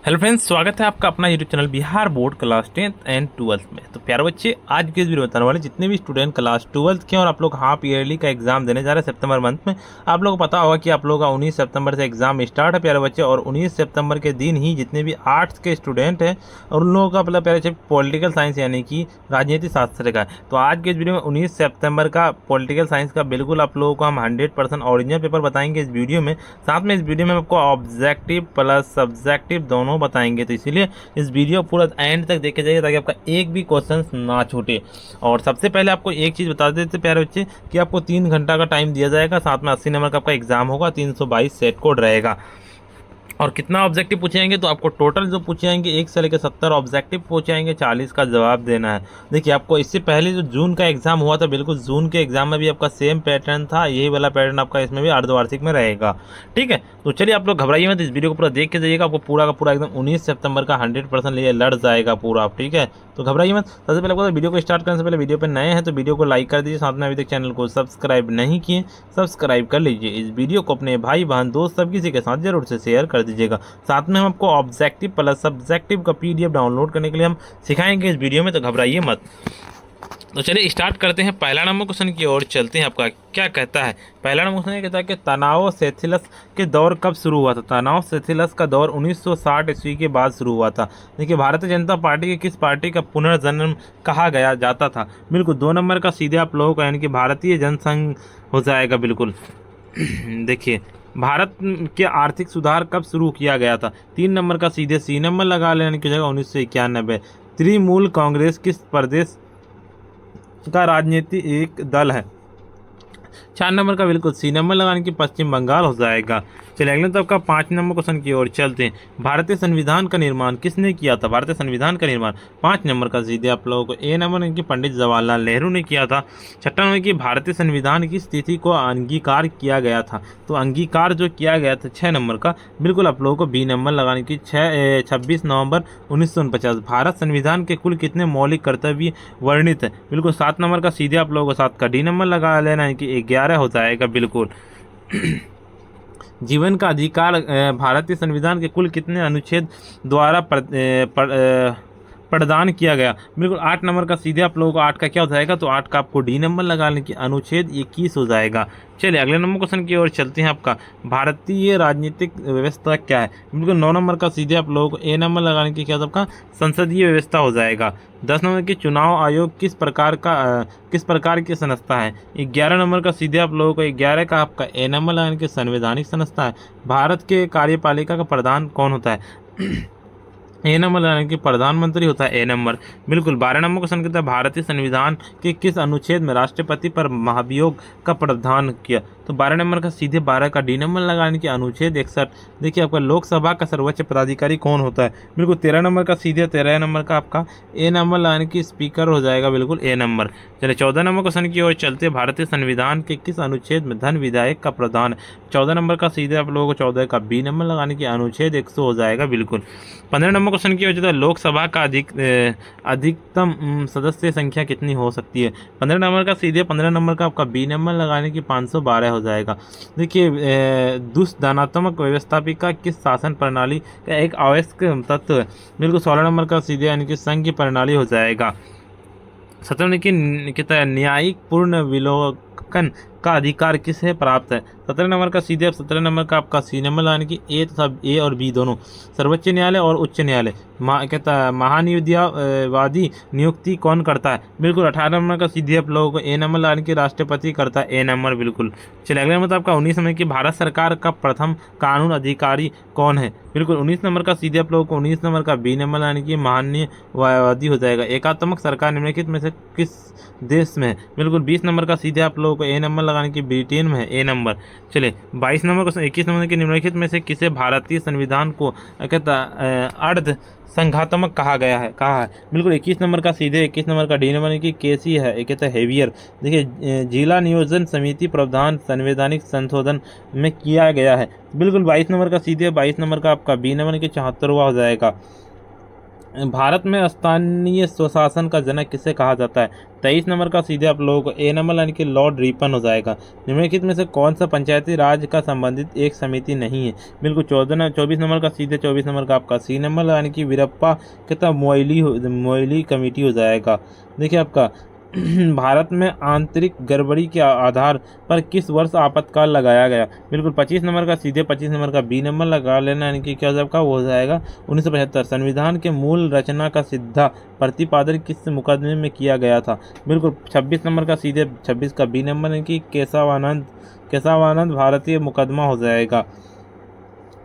Hello friends, स्वागत है आपका अपना YouTube channel Bihar board class 10th and 12th में। तो प्यारे बच्चे, आज के इस वीडियो बताने वाले जितने भी स्टूडेंट क्लास 12th के और आप लोग हाफ ईयरली का एग्जाम देने जा रहे हैं सितंबर मंथ में। आप लोगों को पता होगा कि आप लोगों का 19 सितंबर से एग्जाम स्टार्ट है प्यारे बच्चे, और 19 सितंबर के दिन ही जितने भी आर्ट्स के स्टूडेंट हैं और उन लोगों का मतलब प्यारे बच्चे पॉलिटिकल साइंस यानी कि राजनीति शास्त्र का है। तो आज के इस वीडियो में 19 सितंबर का पॉलिटिकल साइंस का बिल्कुल आप लोगों को हम 100% ओरिजिनल पेपर बताएंगे इस वीडियो में। साथ में इस वीडियो में आपको ऑब्जेक्टिव प्लस सब्जेक्टिव दोनों बताएंगे, तो इसीलिए इस वीडियो पूरा एंड तक देखे जाइए ताकि आपका एक भी क्वेश्चन ना छूटे। और सबसे पहले आपको एक चीज़ बता देते प्यारे बच्चे कि आपको 3 घंटा का टाइम दिया जाएगा, साथ में 80 नंबर का आपका एग्जाम होगा, 322 सेट कोड रहेगा। और कितना ऑब्जेक्टिव पूछे जाएंगे, तो आपको टोटल जो पूछे जाएंगे 1 से लेकर 70 ऑब्जेक्टिव पूछे जाएंगे, 40 का जवाब देना है। देखिए, आपको इससे पहले जो जून का एग्जाम हुआ था, बिल्कुल जून के एग्जाम में भी आपका सेम पैटर्न था, यही वाला पैटर्न आपका इसमें भी अर्धवार्षिक में रहेगा। ठीक है, तो चलिए आप लोग घबराइए मत, इस वीडियो को पूरा देख के जाइएगा, आपको पूरा का पूरा एकदम 19 सितंबर का 100% लिए लड़ जाएगा पूरा। ठीक है, तो घबराइए मत। सबसे पहले आपको वीडियो को स्टार्ट करने से पहले वीडियो पर नए हैं तो वीडियो को लाइक कर दीजिए, साथ में अभी तक चैनल को सब्सक्राइब नहीं किए सब्सक्राइब कर लीजिए। इस वीडियो को अपने भाई बहन दोस्त सब किसी के साथ जरूर से शेयर कर दीजिएगा। साथ में हम आपको ऑब्जेक्टिव प्लस सब्जेक्टिव का पीडीएफ डाउनलोड करने के लिए हम सिखाएंगे इस वीडियो में, तो घबराइए मत। तो चलिए स्टार्ट करते हैं। पहला नंबर क्वेश्चन की ओर चलते हैं। आपका क्या कहता है? पहला नंबर क्वेश्चन ये कहता है कि तनाव सेथिलस के दौर कब शुरू हुआ था? तनाव सेथिलस का दौर 1960 ईस्वी के बाद शुरू हुआ था। देखिए, भारतीय जनता पार्टी के किस पार्टी का पुनर्जन्म कहा गया जाता था? बिल्कुल 2 नंबर का सीधे आप लोगों का यानी कि भारतीय जनसंघ हो जाएगा। बिल्कुल देखिए, भारत के आर्थिक सुधार कब शुरू किया गया था? 3 नंबर का सीधे सी नंबर लगा लेने की जगह 1991। तृणमूल कांग्रेस किस प्रदेश का राजनीति एक दल है? 4 नंबर का बिल्कुल सी नंबर लगाने की पश्चिम बंगाल हो जाएगा। चलिए अगले तब का 5 नंबर क्वेश्चन की ओर चलते हैं। भारतीय संविधान का निर्माण किसने किया था? भारतीय संविधान का निर्माण 5 नंबर का सीधे आप लोगों को ए नंबर इनकी पंडित जवाहरलाल नेहरू ने किया था। 6 नंबर की भारतीय संविधान की स्थिति को अंगीकार किया गया था, तो अंगीकार जो किया गया था 6 नंबर का बिल्कुल आप लोगों को बी नंबर लगाने की 26 नवंबर 1949। भारत संविधान के कुल कितने मौलिक कर्तव्य वर्णित है? बिल्कुल 7 नंबर का सीधे आप लोगों को 7 का डी नंबर लगा लेना है कि 11 हो जाएगा। बिल्कुल जीवन का अधिकार भारतीय संविधान के कुल कितने अनुच्छेद द्वारा प्रदान किया गया? बिल्कुल 8 नंबर का सीधे आप लोगों को 8 का क्या हो जाएगा, तो 8 का आपको डी नंबर लगाने की अनुच्छेद 21 हो जाएगा। चलिए अगले नंबर क्वेश्चन की ओर चलते हैं। आपका भारतीय राजनीतिक व्यवस्था क्या है? बिल्कुल 9 नंबर का सीधे आप लोगों को ए नंबर लगाने की क्या आपका संसदीय व्यवस्था हो जाएगा। 10 नंबर की चुनाव आयोग किस प्रकार की संस्था है? 11 नंबर का सीधे आप लोगों को 11 का आपका ए नंबर लगाने की संवैधानिक संस्था है। भारत के कार्यपालिका का प्रधान कौन होता है? ए नंबर लगाने की प्रधानमंत्री होता है ए नंबर। बिल्कुल 12 नंबर क्वेश्चन कहता है भारतीय संविधान के किस अनुच्छेद में राष्ट्रपति पर महाभियोग का प्रावधान किया? तो 12 नंबर का सीधे 12 का डी नंबर लगाने की अनुच्छेद 61। देखिए, आपका लोकसभा का सर्वोच्च पदाधिकारी कौन होता है? बिल्कुल 13 नंबर का सीधे 13 नंबर का आपका ए नंबर लगाने की स्पीकर हो जाएगा। बिल्कुल ए नंबर। चलिए 14 नंबर क्वेश्चन की ओर चलते। भारतीय संविधान के किस अनुच्छेद में धन विधायक का प्रावधान है? 14 नंबर का सीधे आप लोगों को 14 का बी नंबर लगाने की अनुच्छेद 100 हो जाएगा। बिल्कुल 15 नंबर क्वेश्चन की वजह लोकसभा का अधिकतम सदस्य संख्या कितनी हो सकती है? 15 नंबर का सीधे 15 नंबर का आपका बी नंबर लगाने की 512 हो जाएगा। देखिए, दुष्दानात्मक व्यवस्थापिका किस शासन प्रणाली का एक आवश्यक तत्व है? बिल्कुल 16 नंबर का सीधे यानी कि संघ की प्रणाली हो जाएगा। 17 की न्यायिक पूर्ण विलोकन का अधिकार किसे प्राप्त है? 17 नंबर का सीधे 17 नंबर का आपका सी नंबर लगाने की ए तथा ए और बी दोनों सर्वोच्च न्यायालय और उच्च न्यायालय कहता है महानियुक्तिवादी नियुक्ति कौन करता है? बिल्कुल 18 नंबर का सीधे आप लोगों को ए नंबर लगाने की राष्ट्रपति करता है ए नंबर। बिल्कुल चलिए अगले नंबर आपका 19 नंबर की भारत सरकार का प्रथम कानून अधिकारी कौन है? बिल्कुल 19 नंबर का सीधे आप लोगों को 19 नंबर का बी नंबर लगाने की महान्यायवादी हो जाएगा। एकात्मक सरकार निम्नलिखित में से किस देश में है? बिल्कुल 20 नंबर का सीधे आप लोगों को ए नंबर लगाने की ब्रिटेन में है ए नंबर। चलिए 22 नंबर को 21 नंबर के निम्नलिखित में से किसे भारतीय संविधान को कहता अर्ध संघात्मक कहा है? बिल्कुल 21 नंबर का सीधे 21 नंबर का डी नंबर की केसी है, एक कहता है हेवियर। देखिए, जिला नियोजन समिति प्रावधान संवैधानिक संशोधन में किया गया है। बिल्कुल 22 नंबर का सीधे 22 नंबर का आपका बी नंबर की 74वां हो जाएगा। भारत में स्थानीय स्वशासन का जनक किसे कहा जाता है? 23 नंबर का सीधे आप लोगों को ए नंबर यानी कि लॉर्ड रिपन हो जाएगा। निम्नलिखित में से कौन सा पंचायती राज का संबंधित एक समिति नहीं है? बिल्कुल 24 नंबर का सीधे 24 नंबर का आपका सी नंबर यानी कि वीरप्पा कितना मोइली कमेटी हो जाएगा। देखिए आपका भारत में आंतरिक गड़बड़ी के आधार पर किस वर्ष आपातकाल लगाया गया? बिल्कुल 25 नंबर का सीधे 25 नंबर का बी नंबर लगा लेना यानी कि क्या आपका वो हो जाएगा 1975। संविधान के मूल रचना का सीधा प्रतिपादन किस मुकदमे में किया गया था? बिल्कुल 26 नंबर का सीधे 26 का बी नंबर यानी कि केशवानंद भारतीय मुकदमा हो जाएगा।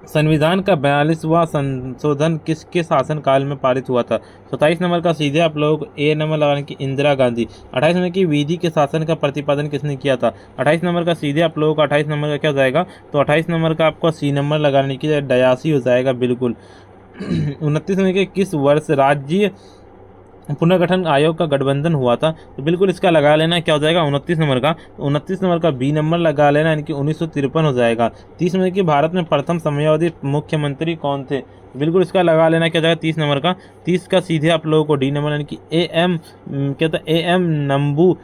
संविधान का 42वां संशोधन किसके शासनकाल में पारित हुआ था? 27 नंबर का सीधे आप लोगों को ए नंबर लगाने की इंदिरा गांधी। 28 नंबर की विधि के शासन का प्रतिपादन किसने किया था? 28 नंबर का सीधे आप लोगों को 28 नंबर का क्या हो जाएगा? तो 28 नंबर का आपको सी नंबर लगाने की डयासी हो जाएगा। बिल्कुल 29 नंबर के किस वर्ष राज्य पुनर्गठन आयोग का गठबंधन हुआ था? तो बिल्कुल इसका लगा लेना क्या हो जाएगा 29 नंबर का। तो 29 नंबर का बी नंबर लगा लेना यानी कि 1953 हो जाएगा। 30 नंबर की भारत में प्रथम समयावधि मुख्यमंत्री कौन थे? बिल्कुल इसका लगा लेना क्या हो जाएगा 30 नंबर का। 30 का सीधे आप लोगों को डी नंबर यानी कि ए एम नंबू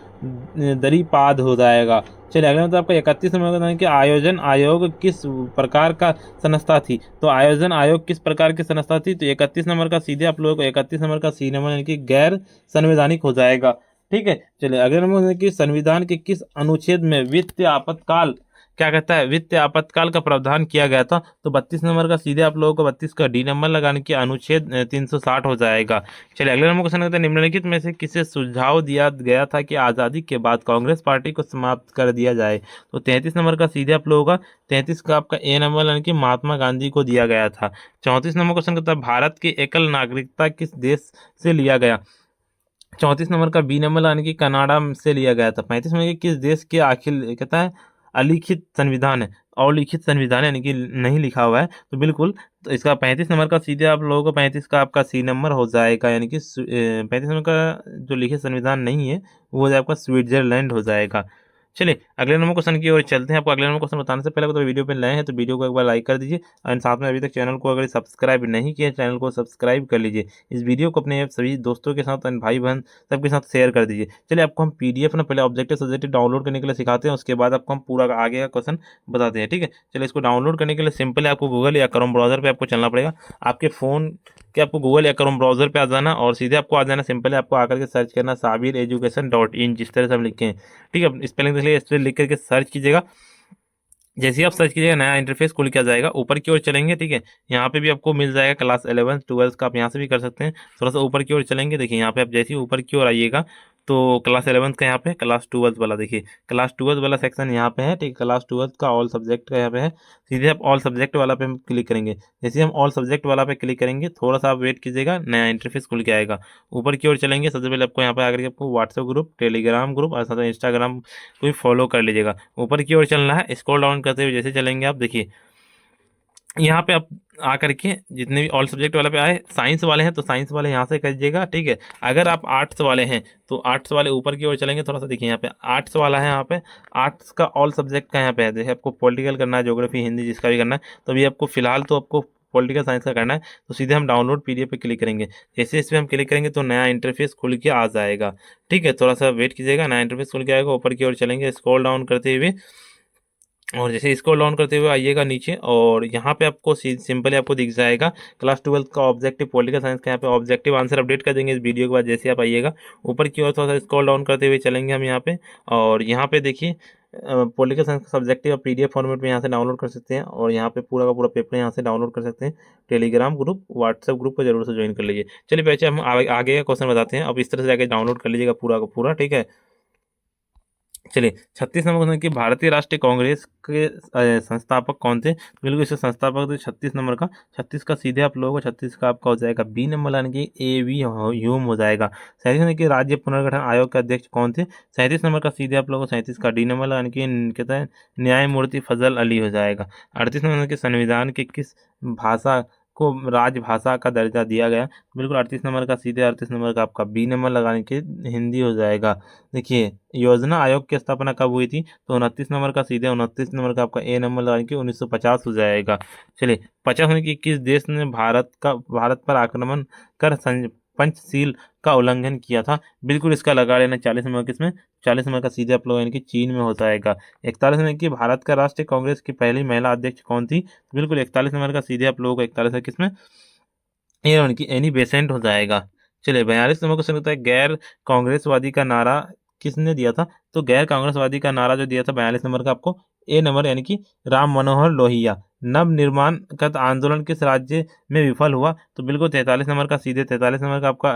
दरीपाद हो जाएगा। चलिए अगले मतलब आपका 31 नंबर का कि आयोजन आयोग किस प्रकार का संस्था थी? तो आयोजन आयोग किस प्रकार की संस्था थी? तो 31 नंबर का सीधे आप लोगों को 31 नंबर का सी नंबर यानी कि गैर संवैधानिक हो जाएगा। ठीक है, चलिए अगले नंबर कि संविधान के किस अनुच्छेद में वित्तीय आपातकाल क्या कहता है वित्तीय आपातकाल का प्रावधान किया गया था? तो 32 नंबर का सीधे आप लोगों को 32 का डी नंबर लगाने की अनुच्छेद 360 हो जाएगा। चलिए अगले नंबर क्वेश्चन कहते हैं निम्नलिखित में से किसे सुझाव दिया गया था कि आज़ादी के बाद कांग्रेस पार्टी को समाप्त कर दिया जाए? तो 33 नंबर का सीधे आप लोगों का 33 का आपका ए नंबर यानी कि महात्मा गांधी को दिया गया था। 34 नंबर क्वेश्चन कहता है भारत की एकल नागरिकता किस देश से लिया गया? 34 नंबर का बी नंबर यानी कि कनाडा से लिया गया था। 35 नंबर के किस देश के आखिर कहता है अलिखित संविधान है और लिखित संविधान यानी कि नहीं लिखा हुआ है? तो बिल्कुल तो इसका 35 नंबर का सीधे आप लोगों को 35 का आपका सी नंबर हो जाएगा यानी कि 35 नंबर का जो लिखित संविधान नहीं है वो आपका स्विट्जरलैंड हो जाएगा। चलिए अगले नंबर क्वेश्चन की ओर चलते हैं। आपको अगले नंबर क्वेश्चन बताने से पहले तो वीडियो पे नए हैं तो वीडियो को एक बार लाइक कर दीजिए और साथ में अभी तक चैनल को अगर सब्सक्राइब नहीं किया चैनल को सब्सक्राइब कर लीजिए। इस वीडियो को अपने सभी दोस्तों के साथ भाई बहन सबके साथ शेयर कर दीजिए। चलिए आपको हम पीडीएफ ना पहले ऑब्जेक्टिव सब्जेक्टिव डाउनलोड करने के लिए सिखाते हैं, उसके बाद आपको हम पूरा आगे का क्वेश्चन बताते हैं। ठीक है, चलिए इसको डाउनलोड करने के लिए सिंपल है आपको गूगल या क्रोम ब्राउजर पर आपको चलना पड़ेगा। आपके फ़ोन कि आपको गूगल या क्रोम ब्राउजर पे आ जाना और सीधे आपको आ जाना सिंपल है आपको आकर के सर्च करना sabir.education.in जिस तरह से हम लिखे हैं। ठीक है, स्पेलिंग देख लीजिए, इस पर लिख करके सर्च कीजिएगा। जैसे ही आप सर्च कीजिएगा नया इंटरफेस खुल के आ जाएगा। ऊपर की ओर चलेंगे, ठीक है, यहाँ पे भी आपको मिल जाएगा क्लास 11 12 का, आप यहाँ से भी कर सकते हैं। थोड़ा सा ऊपर की ओर चलेंगे, देखिए यहाँ पे आप जैसे ही ऊपर की ओर आइएगा तो क्लास 11 का यहाँ पे क्लास 12 वाला देखिए क्लास 12 वाला सेक्शन यहाँ पे है। ठीक है, क्लास 12 का ऑल सब्जेक्ट का यहाँ पे है। सीधे आप ऑल सब्जेक्ट वाला पे हम क्लिक करेंगे। जैसे हम ऑल सब्जेक्ट वाला पे क्लिक करेंगे थोड़ा सा आप वेट कीजिएगा, नया इंटरफेस खुल के आएगा। ऊपर की ओर चलेंगे, सबसे पहले आपको यहाँ पे आकर के आपको व्हाट्सएप ग्रुप, टेलीग्राम ग्रुप और साथ में इंस्टाग्राम को भी फॉलो कर लीजिएगा। ऊपर की ओर चलना है, स्क्रॉल डाउन करते हुए जैसे चलेंगे आप देखिए यहाँ पे आप आकर के जितने भी ऑल सब्जेक्ट वाले पे आए, साइंस वाले हैं तो साइंस वाले यहाँ से करिएगा। ठीक है, अगर आप आर्ट्स वाले हैं तो आर्ट्स वाले ऊपर की ओर चलेंगे थोड़ा सा, देखिए यहाँ पे आर्ट्स वाला है, यहाँ पे आर्ट्स का ऑल सब्जेक्ट का यहाँ पे है। जैसे आपको पॉलिटिकल करना है, ज्योग्राफी, हिंदी जिसका भी करना है, तो अभी आपको फिलहाल तो आपको पॉलिटिकल साइंस का करना है। तो सीधे हम डाउनलोड पीडीएफ पे क्लिक करेंगे। जैसे इस पर हम क्लिक करेंगे तो नया इंटरफेस खुल के आ जाएगा। ठीक है, थोड़ा सा वेट कीजिएगा, नया इंटरफेस खुल के आएगा। ऊपर की ओर चलेंगे स्क्रॉल डाउन करते हुए और जैसे इसको डाउन करते हुए आइएगा नीचे और यहाँ पे आपको सिंपली आपको दिख जाएगा क्लास 12 का ऑब्जेक्टिव पॉलिटिकल साइंस का। यहाँ पे ऑब्जेक्टिव आंसर अपडेट कर देंगे इस वीडियो के बाद। जैसे आप आइएगा ऊपर की ओर थोड़ा सा स्क्रॉल डाउन करते हुए चलेंगे हम यहाँ पे और यहाँ पे देखिए पॉलिटिकल साइंस का सब्जेक्टिव आप पीडीएफ फॉर्मेट में यहाँ से डाउनलोड कर सकते हैं और यहाँ पे पूरा का पूरा पेपर यहाँ से डाउनलोड कर सकते हैं। टेलीग्राम ग्रुप, व्हाट्सएप ग्रुप को जरूर से ज्वाइन कर लीजिए। चलिए पहले हम आगे का क्वेश्चन बताते हैं। अब इस तरह से आगे डाउनलोड कर लीजिएगा पूरा का पूरा। ठीक है, चलिए 36 नंबर क्वेश्चन कि भारतीय राष्ट्रीय कांग्रेस के संस्थापक कौन थे? बिल्कुल इसके संस्थापक थे 36 नंबर का। 36 का सीधे आप लोगों को 36 का आपका हो जाएगा बी नंबर यानी कि ए वी ह्यूम हो जाएगा। 37 नंबर के राज्य पुनर्गठन आयोग के अध्यक्ष कौन थे? 37 नंबर का सीधे आप लोगों को 37 का डी नंबर यानी कि कहता है न्यायमूर्ति फजल अली हो जाएगा। 38 नंबर के संविधान के किस भाषा को राजभाषा का दर्जा दिया गया। बिल्कुल 38 नंबर का सीधे 38 नंबर का आपका बी नंबर लगाने के हिंदी हो जाएगा। देखिए योजना आयोग की स्थापना कब हुई थी, तो 29 नंबर का सीधे 29 नंबर का आपका ए नंबर लगाने के 1950 हो जाएगा। चलिए 50 में कि किस देश ने भारत पर आक्रमण कर पंचशील का उल्लंघन किया था, बिल्कुल इसका लगा लेना 40 नंबर किसमें, 40 नंबर का सीधे आप लोग यानी कि चीन में होता है। 41 नंबर की भारत का राष्ट्रीय कांग्रेस की पहली महिला अध्यक्ष कौन थी, बिल्कुल 41 नंबर का सीधे आप लोगों को 41 है किसमें, ये उनकी एनी बेसेंट हो जाएगा। चलिए 42 नंबर क्वेश्चन होता है गैर कांग्रेसवादी का नारा किसने दिया था, तो गैर कांग्रेसवादी का नारा जो दिया था 42 नंबर का आपको ए नंबर यानी कि राम मनोहर लोहिया। नव निर्माण का आंदोलन किस राज्य में विफल हुआ, तो बिल्कुल 43 नंबर का सीधे 43 नंबर का आपका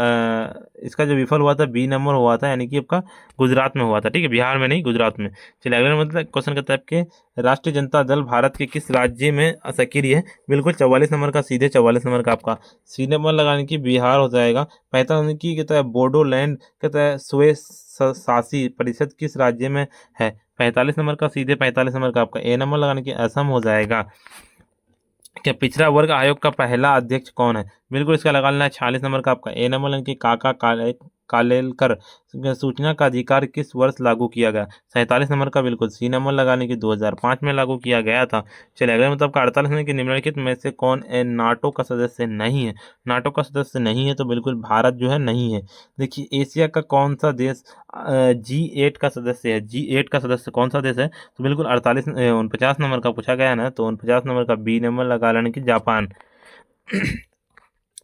इसका जो विफल हुआ था बी नंबर हुआ था, यानी कि आपका गुजरात में हुआ था। ठीक है, बिहार में नहीं, गुजरात में। चलिए अगला मतलब क्वेश्चन कहता है आपके राष्ट्रीय जनता दल भारत के किस राज्य में सक्रिय है, बिल्कुल 44 नंबर का सीधे 44 नंबर का आपका सी नंबर लगाने की बिहार हो जाएगा। 45 नंबर की कहता है बोडोलैंड कहता है शासी परिषद किस राज्य में है, 45 नंबर का सीधे 45 नंबर का आपका ए नंबर लगाने की असम हो जाएगा। क्या पिछड़ा वर्ग आयोग का पहला अध्यक्ष कौन है, बिल्कुल इसका लगा लेना है 46 नंबर का आपका ए नंबर यानी कि कालेलकर। सूचना का अधिकार किस वर्ष लागू किया गया, 47 नंबर का बिल्कुल सी नंबर लगाने की 2005 में लागू किया गया था। चलिए अगले मतलब का 48 नंबर की निम्नलिखित में से कौन नाटो का सदस्य नहीं है, नाटो का सदस्य नहीं है तो बिल्कुल भारत जो है नहीं है। देखिए एशिया का कौन सा देश G8 का सदस्य है, G8 का सदस्य कौन सा देश है, तो बिल्कुल 49 नंबर का पूछा गया ना, तो 49 नंबर का बी नंबर लगा लेने की जापान।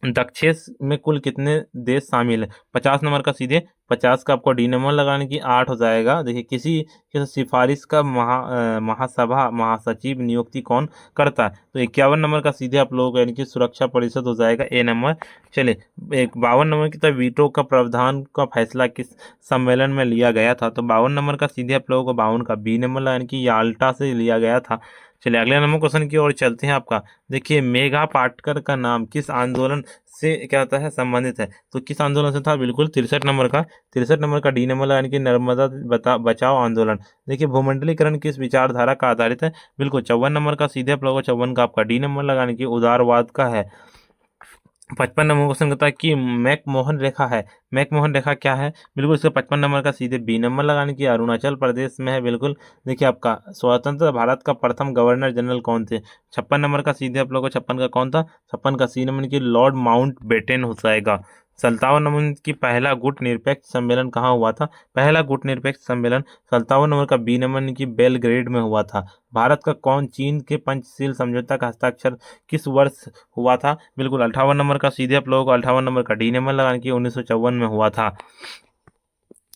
दक्षेश में कुल कितने देश शामिल है, 50 नंबर का सीधे 50 का आपको डी नंबर लगाने की 8 हो जाएगा। देखिए किसी सिफारिश का महासभा महासचिव नियुक्ति कौन करता है, तो 51 नंबर का सीधे आप लोगों को यानी कि सुरक्षा परिषद हो जाएगा ए नंबर। चलिए 52 नंबर की तो वीटो का प्रावधान का फैसला किस सम्मेलन में लिया गया था, तो 52 नंबर का सीधे आप लोगों को 52 का बी नंबर यानी कि याल्टा से लिया गया था। चलिए अगले नंबर क्वेश्चन की ओर चलते हैं आपका। देखिए मेघा पाटकर का नाम किस आंदोलन से क्या होता है संबंधित है, तो किस आंदोलन से था, बिल्कुल 63 नंबर का 63 नंबर का डी नंबर यानी कि नर्मदा बचाओ आंदोलन। देखिए भूमंडलीकरण किस विचारधारा का आधारित है, बिल्कुल 54 नंबर का सीधे आप लोगों को 54 का आपका डी नंबर लगाने की उदारवाद का है। 55 नंबर क्वेश्चन कहता है कि मैकमोहन रेखा है, मैकमोहन रेखा क्या है, बिल्कुल इसका 55 नंबर का सीधे बी नंबर लगाने की अरुणाचल प्रदेश में है। बिल्कुल देखिए आपका स्वतंत्र भारत का प्रथम गवर्नर जनरल कौन थे, 56 नंबर का सीधे आप लोगों को 56 का कौन था, 56 का सी नंबर की लॉर्ड माउंट बेटन हो जाएगा। 57 नंबर की पहला गुट निरपेक्ष सम्मेलन कहाँ हुआ था, पहला गुट निरपेक्ष सम्मेलन 57 नंबर का बी नंबर की बेलग्रेड में हुआ था। भारत का कौन चीन के पंचशील समझौता का हस्ताक्षर किस वर्ष हुआ था, बिल्कुल 58 नंबर का सीधे आप लोगों को 58 नंबर का डी नंबर लगाने की 1954 में हुआ था।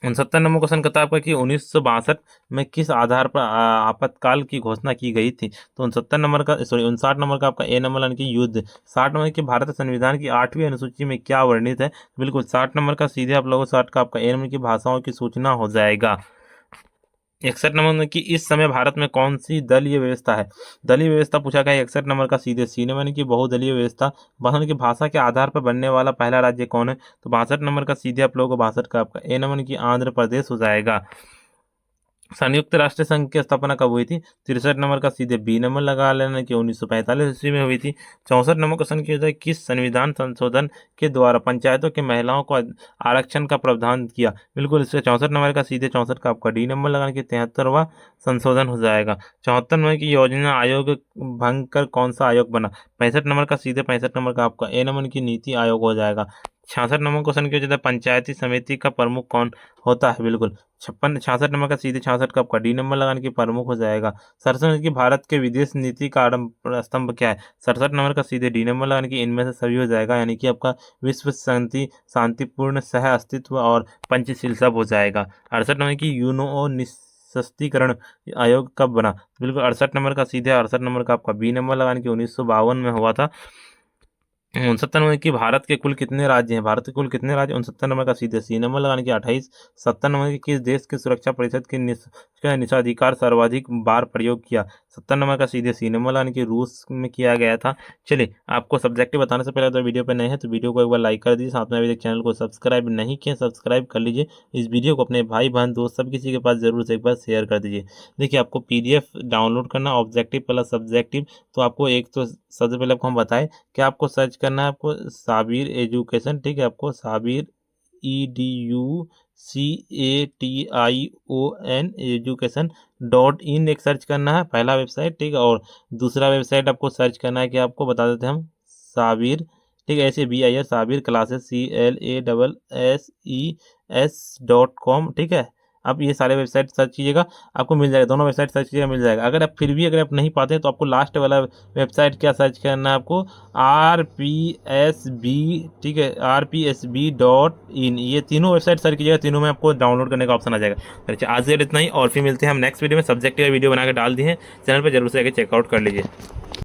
69 नंबर क्वेश्चन कहता है आपका कि 1962 में किस आधार पर आपातकाल की घोषणा की गई थी, तो 69 नंबर का 59 नंबर का आपका ए नंबर यानी कि युद्ध। 60 नंबर की भारत संविधान की 8वीं अनुसूची में क्या वर्णित है, बिल्कुल 60 नंबर का सीधे आप लोगों को 60 का आपका ए नंबर की भाषाओं की सूचना हो जाएगा। 61 नंबर में कि इस समय भारत में कौन सी दलीय व्यवस्था है, दलीय व्यवस्था पूछा गया 61 नंबर का सीधे सी नंबर की बहुदलीय व्यवस्था। भाषण की भाषा के आधार पर बनने वाला पहला राज्य कौन है, तो 62 नंबर का सीधे आप लोगों को 62 का आपका ए नंबर की आंध्र प्रदेश हो जाएगा। संयुक्त राष्ट्र संघ की स्थापना कब हुई थी, 63 नंबर का सीधे बी नंबर लगा लेना कि 1945 ईस्वी में हुई थी। 64 नंबर क्वेश्चन किया जाए किस संविधान संशोधन के द्वारा पंचायतों के महिलाओं को आरक्षण का प्रावधान किया, बिल्कुल इससे 64 नंबर का सीधे 64 का आपका डी नंबर लगाने की 73वां संशोधन हो जाएगा। 74 नंबर की योजना आयोग भंग कर कौन सा आयोग बना, 65 नंबर का सीधे 65 नंबर का आपका ए नंबर की नीति आयोग हो जाएगा। 66 नंबर क्वेश्चन किया जाता है पंचायती समिति का प्रमुख कौन होता है, बिल्कुल 66 नंबर का सीधे 66 का आपका डी नंबर लगाने की प्रमुख हो जाएगा। 67 नंबर की भारत के विदेश नीति का स्तंभ क्या है, 67 नंबर का सीधे डी नंबर लगाने की इनमें से सभी हो जाएगा, यानी कि आपका विश्व शांति शांतिपूर्ण सह अस्तित्व और पंचशील सब हो जाएगा। 68 नंबर की यूनो सशक्तिकरण आयोग कब बना, बिल्कुल 68 नंबर का सीधे 68 नंबर का आपका बी नंबर लगाने की 1952 में हुआ था। 69 नंबर की भारत के कुल कितने राज्य हैं, भारत के कुल कितने राज्य, 69 नंबर का सीधे सी नंबर लगाने की 28। 70 नंबर की किस देश की सुरक्षा परिषद के निषेधाधिकार सर्वाधिक बार प्रयोग किया, 70 नंबर का सीधे सी नंबर लगाने की रूस में किया गया था। चलिए आपको सब्जेक्टिव बताने से पहले तो वीडियो पर नए हैं तो वीडियो को एक बार लाइक कर दीजिए, साथ में अभी तक चैनल को सब्सक्राइब नहीं किए सब्सक्राइब कर लीजिए। इस वीडियो को अपने भाई बहन दोस्त सब किसी के पास जरूर से एक बार शेयर कर दीजिए। देखिए आपको PDF डाउनलोड करना ऑब्जेक्टिव प्लस सब्जेक्टिव, तो आपको एक तो सबसे पहले आपको हम बताएं कि आपको सर्च करना है, आपको साबिर एजुकेशन, ठीक है, आपको साबिर EDUCATION एजुकेशन.in एक सर्च करना है, पहला वेबसाइट, ठीक है। और दूसरा वेबसाइट आपको सर्च करना है कि आपको बता देते हैं हम साबिर, ठीक है, ऐसे BIR साबिर क्लासेस CLASSES.com, ठीक है। आप ये सारे वेबसाइट सर्च कीजिएगा, आपको मिल जाएगा, दोनों वेबसाइट सर्च कीजिएगा, मिल जाएगा। अगर आप फिर भी अगर आप नहीं पाते तो आपको लास्ट वाला वेबसाइट क्या सर्च करना है, आपको RPSB, ठीक है, RPSB.in, ये तीनों वेबसाइट सर्च कीजिएगा, तीनों में आपको डाउनलोड करने का ऑप्शन आ जाएगा। अच्छा, आज से इतना ही, और फिर मिलते हैं हम नेक्स्ट वीडियो में। सब्जेक्टिव वीडियो बना के डाल दिए हैं चैनल पर, जरूर से आके चेकआउट कर लीजिए।